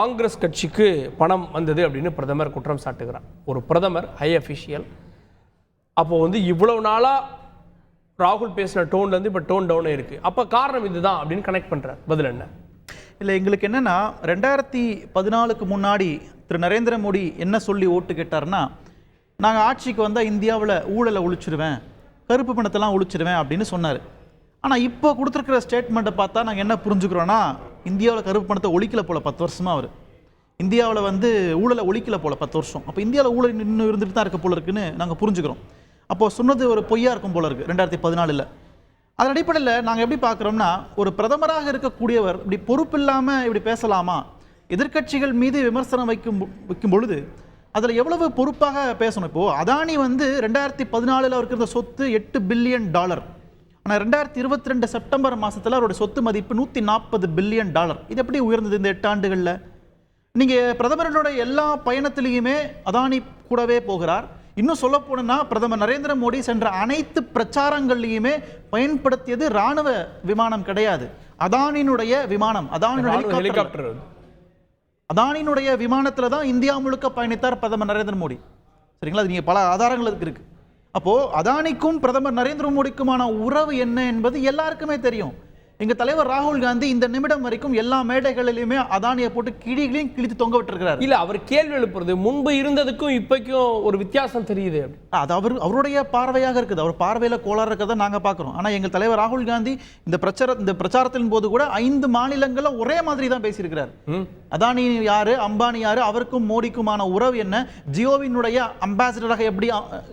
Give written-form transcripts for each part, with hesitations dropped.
காங்கிரஸ் கட்சிக்கு பணம் வந்தது அப்படின்னு பிரதமர் குற்றம் சாட்டுகிறார். ஒரு பிரதமர் ஹை அஃபிஷியல். அப்போது வந்து இவ்வளவு நாளாக ராகுல் பேசின டோன்லேருந்து இப்போ டோன் டவுன் இருக்குது. அப்போ காரணம் இதுதான் அப்படின்னு கனெக்ட் பண்ணுறார். பதில் என்ன? இல்லை, எங்களுக்கு என்னென்னா 2014 முன்னாடி திரு நரேந்திர மோடி என்ன சொல்லி ஓட்டு கேட்டார்னா, நாங்கள் ஆட்சிக்கு வந்தால் இந்தியாவில் ஊழலை ஒழிச்சிடுவேன், கருப்பு பணத்தெல்லாம் ஒழிச்சிடுவேன் அப்படின்னு சொன்னார். ஆனால் இப்போ கொடுத்துருக்கிற ஸ்டேட்மெண்ட்டை பார்த்தா நாங்கள் என்ன புரிஞ்சுக்கிறோன்னா, இந்தியாவில் கருப்பு பணத்தை ஒழிக்கல போல் 10 வருஷமாக அவர் இந்தியாவில் வந்து ஊழலை ஒழிக்கல போல் 10 வருஷம். அப்போ இந்தியாவில் ஊழல் இன்னும் இருந்துட்டு தான் இருக்க போல இருக்குன்னு நாங்கள் புரிஞ்சுக்கிறோம். அப்போது சொன்னது ஒரு பொய்யா இருக்கும் போல இருக்குது 2014. அதன் அடிப்படையில் நாங்கள் எப்படி பார்க்குறோம்னா, ஒரு பிரதமராக இருக்கக்கூடியவர் இப்படி பொறுப்பு இல்லாமல் இப்படி பேசலாமா? எதிர்க்கட்சிகள் மீது விமர்சனம் வைக்கும் பொழுது அதில் எவ்வளவு பொறுப்பாக பேசணும்? இப்போது அதானி வந்து 2014 அவருக்கு இருந்த சொத்து $8 பில்லியன். ஆனால் 2022 செப்டம்பர் மாதத்தில் அவருடைய சொத்து மதிப்பு $140 பில்லியன். இது எப்படி உயர்ந்தது இந்த 8 ஆண்டுகளில்? நீங்கள் பிரதமரினுடைய எல்லா பயணத்திலையுமே அதானி கூடவே போகிறார். இன்னும் சொல்ல போனா பிரதமர் நரேந்திர மோடி சென்ற அனைத்து பிரச்சாரங்கள்லையுமே பயன்படுத்தியது ராணுவ விமானம் கிடையாது, அதானியினுடைய விமானம், அதானியினுடைய விமானத்தில் தான் இந்தியா முழுக்க பயணித்தார் பிரதமர் நரேந்திர மோடி. சரிங்களா? அது நீங்கள் பல ஆதாரங்கள் இருக்கு. அப்போ அதானிக்கும் பிரதமர் நரேந்திர மோடிக்குமான உறவு என்ன என்பது எல்லாருக்குமே தெரியும். எங்க தலைவர் ராகுல் காந்தி இந்த நிமிடம் வரைக்கும் எல்லா மேடைகளிலுமே அதானியை போட்டு கிழிகளையும் கிழித்து தொங்க விட்டுருக்கிறார். இல்ல, அவர் கேள்வி எழுப்புறது முன்பு இருந்ததுக்கும் இப்போக்கும் ஒரு வித்தியாசம் தெரியுது. அது அவருடைய பார்வையாக இருக்குது. அவர் பார்வையில கோளாறு இருக்கிறத நாங்க பார்க்கிறோம். ஆனா எங்கள் தலைவர் ராகுல் காந்தி இந்த பிரச்சாரத்தின் போது கூட 5 மாநிலங்கள்ல ஒரே மாதிரி தான் பேசியிருக்கிறார். அதானி யாரு, அம்பானி யாரு, அவருக்கும் மோடிக்குமான உறவு என்ன, ஜியோவினுடைய அம்பாசிடராக எப்படி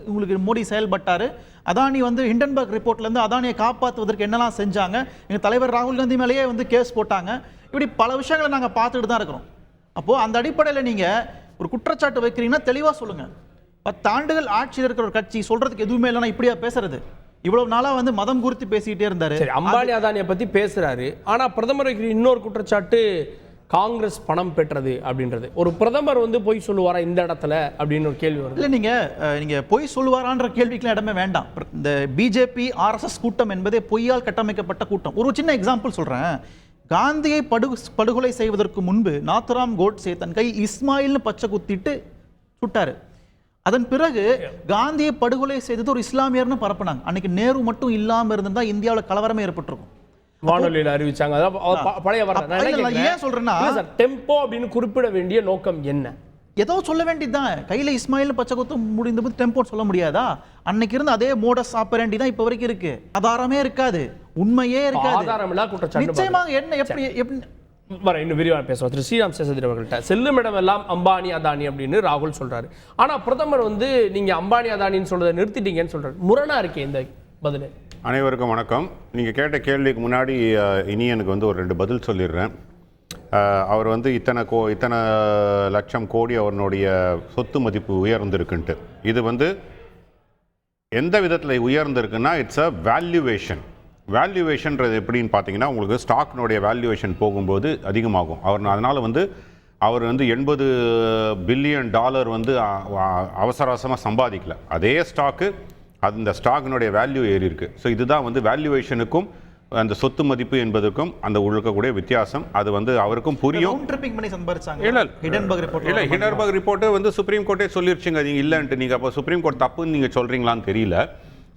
உங்களுக்கு மோடி செயல்பட்டாரு, அதானி வந்து ஹிண்டன்பர்க் ரிப்போர்ட்லேருந்து அதானியை காப்பாற்றுவதற்கு என்னெல்லாம் செஞ்சாங்க, எங்கள் தலைவர் ராகுல் காந்தி மேலேயே வந்து கேஸ் போட்டாங்க. இப்படி பல விஷயங்களை நாங்கள் பார்த்துக்கிட்டு தான் இருக்கிறோம். அப்போது அந்த அடிப்படையில் நீங்கள் ஒரு குற்றச்சாட்டு வைக்கிறீங்கன்னா தெளிவாக சொல்லுங்கள். 10 ஆண்டுகள் ஆட்சியில் இருக்கிற ஒரு கட்சி சொல்கிறதுக்கு எதுவுமே இல்லைன்னா இப்படியா பேசுறது? இவ்வளவு நாளாக வந்து மதம் குறித்து பேசிக்கிட்டே இருந்தார். அம்பானி அதானியை பற்றி பேசுகிறாரு. ஆனால் பிரதமர் வைக்கிற இன்னொரு குற்றச்சாட்டு காங்கிரஸ் பணம் பெற்றது அப்படின்றது. ஒரு பிரதமர் வந்து பொய் சொல்லுவாரா இந்த இடத்துல அப்படின்னு ஒரு கேள்வி வருது. இல்லை, நீங்கள் பொய் சொல்லுவாரான்ற கேள்விக்கெல்லாம் இடமே வேண்டாம். இந்த பிஜேபி ஆர்எஸ்எஸ் கூட்டம் என்பதே பொய்யால் கட்டமைக்கப்பட்ட கூட்டம். ஒரு சின்ன எக்ஸாம்பிள் சொல்கிறேன். காந்தியை படுகொலை செய்வதற்கு முன்பு நாத்துராம் கோட்சே தன் கை இஸ்மாயில்னு பச்சை குத்திட்டு சுட்டாரு. அதன் பிறகு காந்தியை படுகொலை செய்தது ஒரு இஸ்லாமியர்னு பரப்புனாங்க. அன்னைக்கு நேரு மட்டும் இல்லாமல் இருந்திருந்தா இந்தியாவில் கலவரமே ஏற்பட்டிருக்கும். வானொலியில் அறிவிச்சாங்க. பழைய ஏன் சொல்றேன்னா, டெம்போ அப்படின்னு குறிப்பிட வேண்டிய நோக்கம் என்ன? ஏதோ சொல்ல வேண்டியதுதான். கையில இஸ்மாயில் பச்சை குத்து முடிந்தபோது டெம்போ சொல்ல முடியாதா? அன்னைக்கு இருந்து அதே மோடஸ் ஆப்பரண்டி தான் இப்ப வரைக்கும் இருக்கு. ஆதாரமே இருக்காது, உண்மையே இருக்காது. நிச்சயமாக என்ன எப்படி இன்னும் விரிவாக பேசுவோம். திரு ஸ்ரீராம் சேஷாத்ரி அவர்கள்ட்ட செல்லும் இடம் எல்லாம் அம்பானி அதானி அப்படின்னு ராகுல் சொல்றாரு. ஆனா பிரதமர் வந்து நீங்க அம்பானி அதானின்னு சொல்றதை நிறுத்திட்டீங்கன்னு சொல்றாரு. முரணா இருக்கே இந்த பதில். அனைவருக்கும் வணக்கம். நீங்கள் கேட்ட கேள்விக்கு முன்னாடி இனி எனக்கு வந்து ஒரு 2 பதில் சொல்லிடுறேன். அவர் வந்து இத்தனை லட்சம் கோடி அவருடைய சொத்து மதிப்பு உயர்ந்திருக்குன்ட்டு. இது வந்து எந்த விதத்தில் உயர்ந்திருக்குன்னா, இட்ஸ் அ வேல்யூவேஷன்றது எப்படின்னு பார்த்தீங்கன்னா, உங்களுக்கு ஸ்டாக்னுடைய வேல்யூவேஷன் போகும்போது அதிகமாகும். அதனால் வந்து அவர் வந்து $80 பில்லியன் வந்து அவசரமாக சம்பாதிக்கல. அதே ஸ்டாக்கு அந்த ஸ்டாக்னுடைய வேல்யூ ஏறி இருக்கு. ஸோ இதுதான் வந்து வேல்யூவேஷனுக்கும் அந்த சொத்து மதிப்பு என்பதற்கும் அந்த உள்ளக்கூடிய வித்தியாசம். அது வந்து அவருக்கும் புரியும். இல்லை, ஹிண்டன்பர்க் ரிப்போர்ட்டு வந்து சுப்ரீம் கோர்ட்டே சொல்லிருச்சுங்க நீங்கள் இல்லைன்ட்டு. நீங்கள் அப்போ சுப்ரீம் கோர்ட் தப்புன்னு நீங்கள் சொல்கிறீங்களான்னு தெரியல.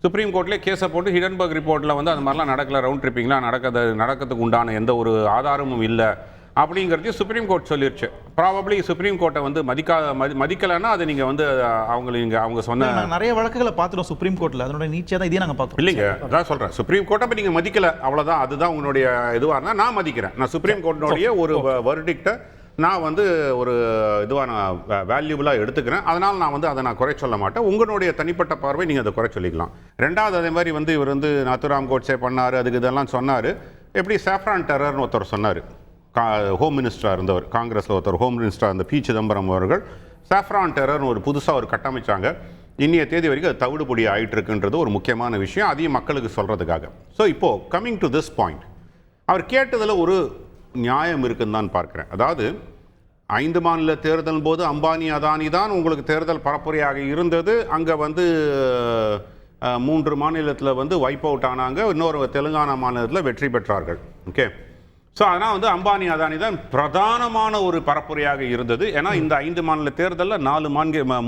சுப்ரீம் கோர்ட்லேயே கேஸை போட்டு ஹிண்டன்பர்க் ரிப்போர்ட்டில் வந்து அந்த மாதிரிலாம் நடக்கல, ரவுண்ட் ட்ரிப்பிங்லாம் நடக்கிறதுக்கு உண்டான எந்த ஒரு ஆதாரமும் இல்லை அப்படிங்கிறது சுப்ரீம் கோர்ட் சொல்லிருச்சு. ப்ராபப்ளி சுப்ரீம் கோர்ட்டை வந்து மதிக்கலைன்னா அதை நீங்கள் வந்து அவங்க சொன்ன நிறைய வழக்குகளை பார்த்துட்டோம் சுப்ரீம் கோர்ட்டில். அதனுடைய நீச்சே தான் இதே நாங்கள் பார்க்குறோம். இல்லைங்க, அதான் சொல்கிறேன். சுப்ரீம் கோர்ட்டை இப்போ நீங்கள் மதிக்கலை, அவ்வளோதான். அதுதான் உங்களுடைய இதுவாக இருந்தால் நான் மதிக்கிறேன். நான் சுப்ரீம் கோர்ட்டினுடைய ஒரு வெர்டிக்ட்டை நான் வந்து ஒரு இதுவாக நான் வேல்யூபிளாக எடுத்துக்கிறேன். அதனால் நான் வந்து அதை நான் குறை சொல்ல மாட்டேன். உங்களுடைய தனிப்பட்ட பார்வை நீங்கள் அதை குறை சொல்லிக்கலாம். ரெண்டாவது, அதே மாதிரி வந்து இவர் வந்து நாத்துராம் கோட்சே பண்ணார், அதுக்கு இதெல்லாம் சொன்னார். எப்படி சாஃப்ரான் டெரர்னு ஒருத்தர் சொன்னார், ஹோம் மினிஸ்டராக இருந்தவர், காங்கிரஸில் ஒருத்தர் ஹோம் மினிஸ்டராக இருந்த பி சிதம்பரம் அவர்கள் சாஃப்ரான் டெரர்னு ஒரு புதுசாக ஒரு கட்டமைச்சாங்க. இன்னைய தேதி வரைக்கும் அது தவிடுபொடி ஆகிட்டு இருக்குன்றது ஒரு முக்கியமான விஷயம். அதையும் மக்களுக்கு சொல்கிறதுக்காக. ஸோ இப்போது கம்மிங் டு திஸ் பாயிண்ட், அவர் கேட்டதில் ஒரு நியாயம் இருக்குன்னு தான் பார்க்குறேன். அதாவது 5 மாநில தேர்தல் போது அம்பானி அதானி தான் உங்களுக்கு தேர்தல் பரப்புரையாக இருந்தது. அங்கே வந்து 3 மாநிலத்தில் வந்து வைப் அவுட் ஆனாங்க, இன்னொரு தெலுங்கானா மாநிலத்தில் வெற்றி பெற்றார்கள். ஓகே, ஸோ அதனால் வந்து அம்பானி அதானி தான் பிரதானமான ஒரு பரப்புரையாக இருந்தது. ஏன்னா இந்த 5 மாநில தேர்தலில்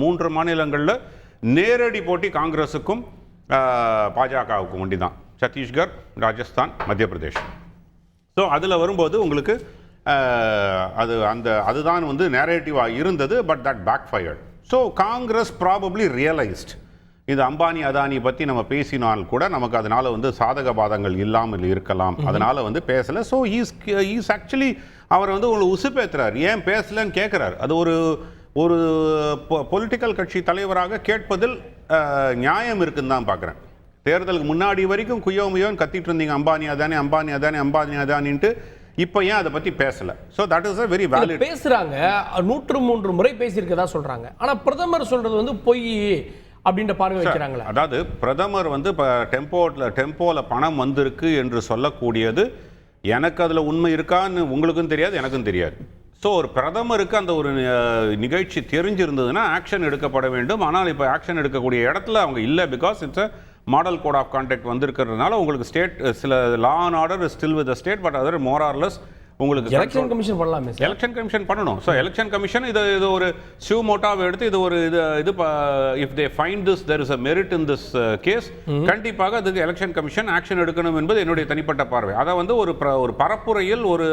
3 மாநிலங்களில் நேரடி போட்டி காங்கிரஸுக்கும் பாஜகவுக்கும் ஒண்டி தான். சத்தீஸ்கர், ராஜஸ்தான், மத்திய பிரதேஷ். ஸோ அதில் வரும்போது உங்களுக்கு அதுதான் வந்து நேரேட்டிவாக இருந்தது. But that backfired. So Congress probably realised இது அம்பானி அதானி பற்றி நம்ம பேசினால் கூட நமக்கு அதனால வந்து சாதக பாதங்கள் இல்லாமல் இருக்கலாம், அதனால வந்து பேசலை. ஸோ ஈஸ் ஆக்சுவலி அவர் வந்து உங்களுக்கு உசுப்பேத்துறாரு, ஏன் பேசலன்னு கேட்குறாரு. அது ஒரு பொலிட்டிக்கல் கட்சி தலைவராக கேட்பதில் நியாயம் இருக்குன்னு தான் பார்க்குறேன். தேர்தலுக்கு முன்னாடி வரைக்கும் குயோமுயோன்னு கத்திட்டு இருந்தீங்க அம்பானி அதானி அம்பானி அதானி அம்பானி அதானின்ட்டு, இப்போ ஏன் அதை பற்றி பேசலை? So that is a very valid. பேசுகிறாங்க, 103 முறை பேசியிருக்கதா சொல்கிறாங்க. ஆனால் பிரதமர் சொல்கிறது வந்து பொய் அப்படின்ற பார்வை வைக்கிறாங்களா? அதாவது பிரதமர் வந்து இப்போ டெம்போவில் பணம் வந்திருக்கு என்று சொல்லக்கூடியது எனக்கு அதில் உண்மை இருக்கான்னு உங்களுக்கும் தெரியாது, எனக்கும் தெரியாது. ஸோ ஒரு பிரதமருக்கு அந்த ஒரு நிகழ்ச்சி தெரிஞ்சிருந்ததுன்னா ஆக்ஷன் எடுக்கப்பட வேண்டும். ஆனால் இப்போ ஆக்ஷன் எடுக்கக்கூடிய இடத்துல அவங்க இல்லை. Because it's a model code of conduct வந்திருக்கிறதுனால உங்களுக்கு ஸ்டேட் சில law and order still with the state. But other more or less உங்களுக்கு எலெக்ஷன் கமிஷன் பண்ணலாமே. எலெக்ஷன் கமிஷன் பண்ணணும். ஸோ எலெக்ஷன் கமிஷன் இது ஒரு ஷூ மோட்டாவை எடுத்து இது if they find this there is a merit in this case, கண்டிப்பாக அதுக்கு எலெக்ஷன் கமிஷன் ஆக்ஷன் எடுக்கணும் என்பது என்னுடைய தனிப்பட்ட பார்வை. அதை வந்து ஒரு பரப்புரையில் ஒரு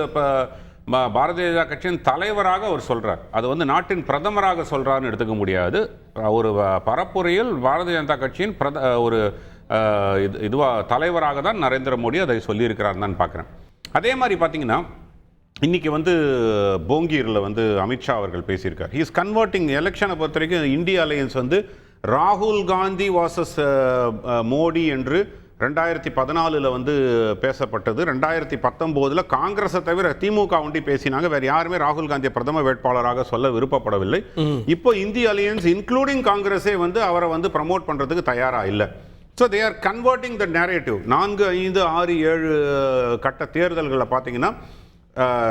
பாரதிய ஜனதா கட்சியின் தலைவராக அவர் சொல்றார், அது வந்து நாட்டின் பிரதமராக சொல்றாருன்னு எடுத்துக்க முடியாது. ஒரு பரப்புரையில் பாரதிய ஜனதா கட்சியின் ஒரு தலைவராக தான் நரேந்திர மோடி அதை சொல்லியிருக்கிறார் தான் பார்க்குறேன். அதே மாதிரி பார்த்தீங்கன்னா இன்னைக்கு வந்து போங்கீரில் வந்து அமித்ஷா அவர்கள் பேசியிருக்கார். ஹி இஸ் கன்வெர்ட்டிங் எலெக்ஷனை பொறுத்த வரைக்கும் இந்தியா அலையன்ஸ் வந்து ராகுல் காந்தி வாசஸ் மோடி என்று 2014 வந்து பேசப்பட்டது. 2019 காங்கிரஸை தவிர திமுக ஒண்டி பேசினாங்க. வேற யாருமே ராகுல் காந்தியை பிரதம வேட்பாளராக சொல்ல விருப்பப்படவில்லை. இப்போ இந்திய அலையன்ஸ் இன்க்ளூடிங் காங்கிரஸே வந்து அவரை வந்து ப்ரமோட் பண்றதுக்கு தயாரா இல்லை. So they are converting the narrative. 4, 5, 6, 7 கட்ட தேர்தல்களில் பார்த்தீங்கன்னா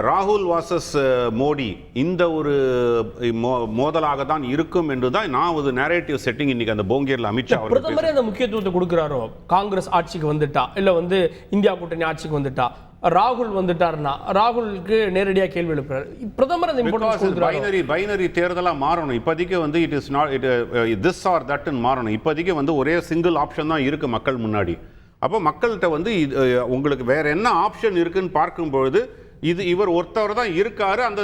ராகுல் வாசஸ் மோடி இந்த ஒரு மோதலாக தான் இருக்கும் என்று தான் நான் ஒரு நேரேட்டிவ் செட்டிங் இன்னைக்கு அந்த போங்கேரில் அமித்ஷா பிரதமரே அந்த முக்கியத்துவத்தை கொடுக்கிறாரோ. காங்கிரஸ் ஆட்சிக்கு வந்துட்டா இல்ல வந்து இந்தியா கூட்டணி ஆட்சிக்கு வந்துட்டா ராகுல் வந்துட்டாருன்னா ராகுலுக்கு நேரடியாக கேள்வி எழுப்புறாரு. பிரதமர் அந்த இம்பார்ட்டன்ஸ் கொடுக்கிறாரு. பைனரி தேர்தலா மாறணும். இப்போதைக்கு வந்து it is not this or தட்னு மாறணும். இப்போதைக்கு வந்து ஒரே சிங்கிள் ஆப்ஷன் தான் இருக்கு மக்கள் முன்னாடி. அப்போ மக்கள்கிட்ட வந்து உங்களுக்கு வேற என்ன ஆப்ஷன் இருக்குன்னு பார்க்கும்பொழுது இவர் ஒருத்தவர் தான் இருக்காரு, அந்த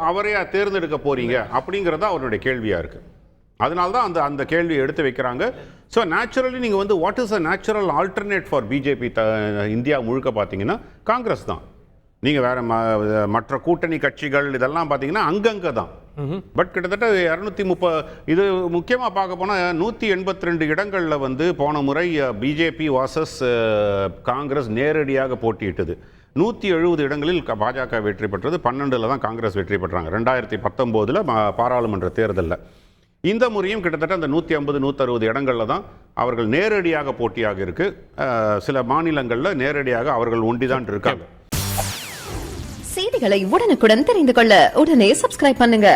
அவரையா தேர்ந்தெடுக்க போறீங்க அப்படிங்கிறதா அவருடைய கேள்வியா இருக்கு. அதனால தான் அந்த கேள்வியை எடுத்து வைக்கிறாங்க. ஸோ நேச்சுரலி நீங்கள் வந்து what is a natural alternate for BJP India முழுக்க பார்த்தீங்கன்னா காங்கிரஸ் தான். நீங்கள் வேற மற்ற கூட்டணி கட்சிகள் இதெல்லாம் பார்த்தீங்கன்னா அங்கங்கே தான். பட் கிட்டத்தட்ட 230 இது முக்கியமாக பார்க்க போனால் 182 இடங்களில் வந்து போன முறை பிஜேபி வாசஸ் காங்கிரஸ் நேரடியாக போட்டியிட்டது. 170 இடங்களில் பாஜக வெற்றி பெற்றது, 12 தான் காங்கிரஸ் வெற்றி பெற்றாங்க 2019 பாராளுமன்ற தேர்தலில். இந்த முறையும் கிட்டத்தட்ட அந்த 150, 160 இடங்களில் தான் அவர்கள் நேரடியாக போட்டியாக இருக்கு. சில மாநிலங்களில் நேரடியாக அவர்கள் ஒண்டிதான் இருக்காங்க. செய்திகளை உடனுக்குடன் தெரிந்து கொள்ள உடனே சப்ஸ்கிரைப் பண்ணுங்க.